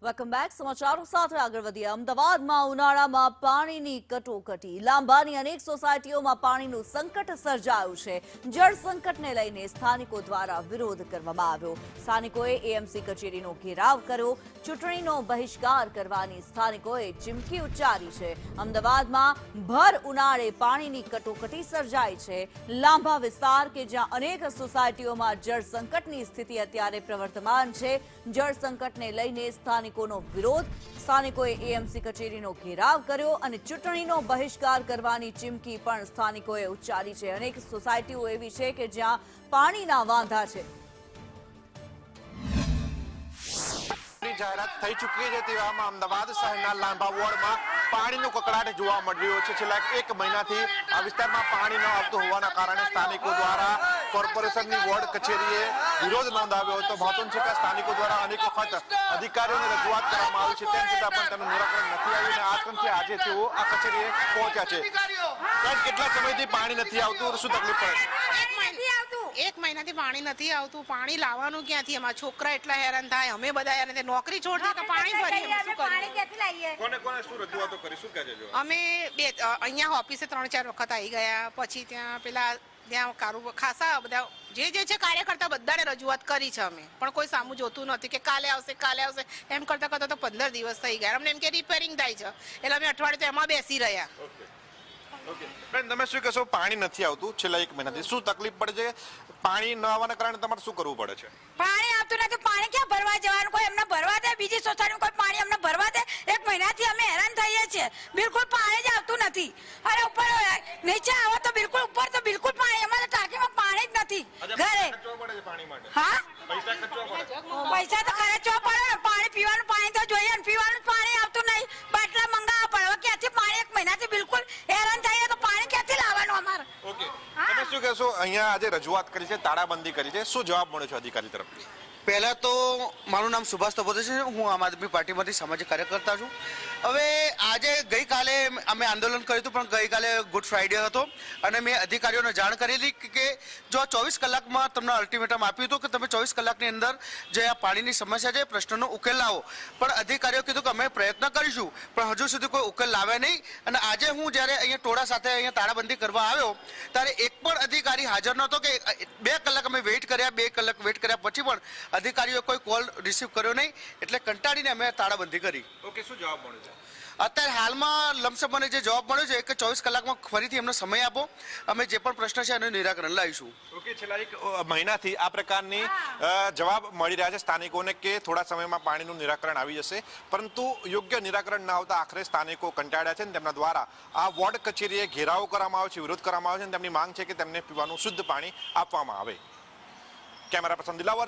Welcome back. સમાચારો સાથે આગળ વધીએ. અમદાવાદમાં ઉનાળામાં પાણીની કટોકટી, લાંબાની અનેક સોસાયટીઓમાં પાણીનું સંકટ સર્જાયું છે. જળ સંકટને લઈને સ્થાનિકો દ્વારા વિરોધ કરવામાં આવ્યો. સ્થાનિકોએ એએમસી કચેરીનો ઘેરાવ કર્યો. ચૂંટણીનો બહિષ્કાર કરવાની સ્થાનિકોએ ચીમકી ઉચ્ચારી છે. અમદાવાદમાં ભર ઉનાળે પાણીની કટોકટી સર્જાઈ છે. લાંબા વિસ્તાર કે જ્યાં અનેક સોસાયટીઓમાં જળ સંકટની સ્થિતિ અત્યારે પ્રવર્તમાન છે. જળ સંકટને લઈને સ્થાનિકોનો વિરોધ. સ્થાનિકોએ એએમસી કચેરીનો ઘેરાવ કર્યો અને ચૂંટણીનો બહિષ્કાર કરવાની ચીમકી પણ સ્થાનિકોએ ઉચ્ચારી છે. અનેક સોસાયટીઓ એવી છે કે જ્યાં પાણીના વાંધા છે. જાહેરાત થઈ ચૂકી છે તેવામાં અમદાવાદ શહેરના લાંબા વોર્ડમાં પાણીનો કકળાટ જોવા મળી રહ્યો છે. છેલ્લા એક મહિનાથી આ વિસ્તારમાં પાણી ન આવતું હોવાના કારણે સ્થાનિકો દ્વારા કોર્પોરેશનની વોર્ડ કચેરીએ વિરોધ નોંધાવ્યો હતો. મહત્વનું છે કે સ્થાનિકો દ્વારા અનેક વખત અધિકારીઓને રજૂઆત કરવામાં આવી છે, તેમ છતાં પણ તેનું નિરાકરણ નથી આવ્યું અને આજથી આજે તેઓ આ કચેરીએ પહોંચ્યા છે. કેટલા સમયથી પાણી નથી આવતું, શું તકલીફ પડે? એક મહિનાથી પાણી નથી આવતું. પાણી લાવવાનું ક્યાંથી? અમારા છોકરા એટલા હેરાન થાય, અમે બધા હેરાન થાય. નોકરી છોડી કે પાણી ભરીએ, શું કરીએ? કોને કોને શું રજૂઆતો કરી, શું કહે છે? અમે અહીંયા ઓફિસે 3-4 વખત આવી ગયા. પછી ત્યાં ખાસા બધા જે છે કાર્યકર્તા બધાને રજૂઆત કરી છે અમે, પણ કોઈ સામું જોતું નથી કે કાલે આવશે એમ કરતા કરતા તો 15 દિવસ થઈ ગયા. અમને એમ કે રિપેરિંગ થાય છે એટલે અમે અઠવાડિયે તો એમાં બેસી રહ્યા. બેન, તમે શું કહેશો? પાણી નથી આવતું છેલ્લા એક મહિનાથી, શું તકલીફ પડે છે? પાણી ન આવવાના કારણે તમારે શું કરવું પડે છે? પાણી આવતું નથી. પાણી ક્યાં ભરવા જવાનું? કોઈ અમને ભરવા દે? બીજી સોસાયટીમાં કોઈ પાણી અમને ભરવા દે? એક મહિનાથી અમે હેરાન થઈએ છીએ. બિલકુલ પાણી જ આવતું નથી. અરે ઉપર નીચે આવો તો બિલકુલ, ઉપર તો બિલકુલ પાણી. અમારે ટાંકીમાં પાણી જ નથી ઘરે. હા, પૈસા તો ખર્ચવા પડે ને. પાણી પીવાનું પાણી તો જોઈએ ને. પીવાનું પાણી આવતું નહીં. બાટલા મંગાવવા પડે. હવે ક્યાંથી પાણી? એક મહિનાથી બિલકુલ હેરાન થઈએ તો પાણી ક્યાંથી લાવવાનું અમારે? ઓકે, તમે શું કહેશો? અહીંયા આજે રજૂઆત કરી છે, તાળાબંધી કરી છે, શું જવાબ મળ્યો છે અધિકારી તરફથી? પહેલા તો મારું નામ સુભાષ તપોદે છે. હું આમ આદમી પાર્ટીમાંથી સામાજિક કાર્યકર્તા છું. હવે આજે ગઈકાલે અમે આંદોલન કર્યું હતું, પણ ગઈકાલે ગુડ ફ્રાઈડે હતો અને મેં અધિકારીઓને જાણ કરેલી કે જો 24 કલાકમાં તમને અલ્ટિમેટમ આપ્યું હતું કે તમે 24 કલાકની અંદર જે આ પાણીની સમસ્યા છે પ્રશ્નનો ઉકેલ લાવો. પણ અધિકારીઓ કીધું કે અમે પ્રયત્ન કરીશું, પણ હજુ સુધી કોઈ ઉકેલ લાવે નહીં. અને આજે હું જ્યારે અહીંયા ટોળા સાથે અહીંયા તાળાબંધી કરવા આવ્યો ત્યારે એક પણ અધિકારી હાજર નહોતો. કે 2 કલાક અમે વેઇટ કર્યા. 2 કલાક વેઇટ કર્યા પછી પણ અધિકારીઓ કોઈ કોલ રિસીવ કર્યો નહીં, એટલે કંટાળીને અમે તાળાબંધી કરી. ઓકે, શું જવાબ મળ્યો છે? અત્યારે હાલમાં લમસમ મને જે જવાબ મળ્યો છે કે 24 કલાકમાં ફરીથી એમનો સમય આપો, અમે જે પણ પ્રશ્ન છે એનું નિરાકરણ લાવીશું. ઓકે, છેલ્લા એક મહિનાથી આ પ્રકારની જવાબ મળી રહ્યા છે સ્થાનિકોને કે થોડા સમયમાં પાણીનું નિરાકરણ આવી જશે, પરંતુ યોગ્ય નિરાકરણ ના આવતા આખરે સ્થાનિકો કંટાળ્યા છે અને તેમના દ્વારા આ વોર્ડ કચેરીએ ઘેરાવો કરવામાં આવે છે, વિરોધ કરવામાં આવે છે અને તેમની માંગ છે કે તેમને પીવાનું શુદ્ધ પાણી આપવામાં આવે. Camera person Dilawar